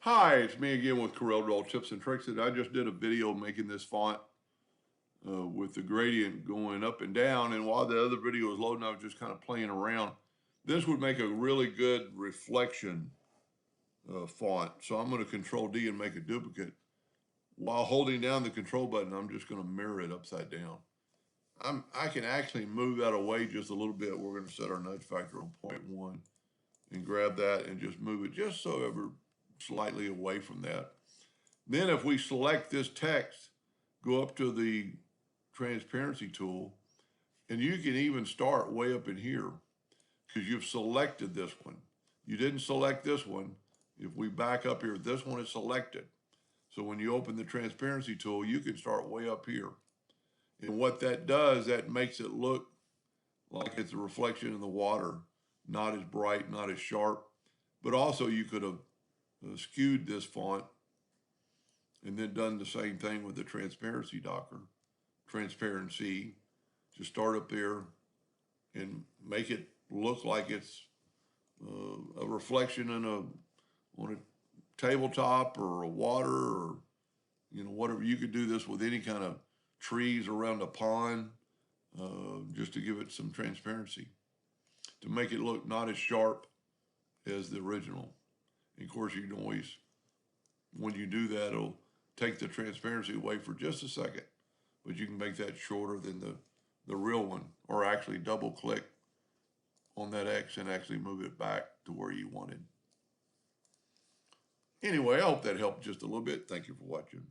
Hi, it's me again with Corel Draw Tips and Tricks. And I just did a video making this font with the gradient going up and down. And while the other video was loading, I was just kind of playing around. This would make a really good reflection font. So I'm going to Control D and make a duplicate. While holding down the control button, I'm just going to mirror it upside down. I can actually move that away just a little bit. We're going to set our nudge factor on 0.1 and grab that and just move it just so ever slightly away from that. Then if we select this text, go up to the transparency tool, and you can even start way up in here because you've selected this one. You didn't select this one. If we back up here, this one is selected. So when you open the transparency tool, you can start way up here. And what that does, that makes it look like it's a reflection in the water, not as bright, not as sharp. But also you could have skewed this font and then done the same thing with the transparency docker, transparency, just start up there and make it look like it's a reflection in on a tabletop or a water or whatever. You could do this with any kind of trees around a pond, just to give it some transparency, to make it look not as sharp as the original. And of course, you can always, when you do that, it'll take the transparency away for just a second, but you can make that shorter than the real one, or actually double click on that X and actually move it back to where you wanted. Anyway, I hope that helped just a little bit. Thank you for watching.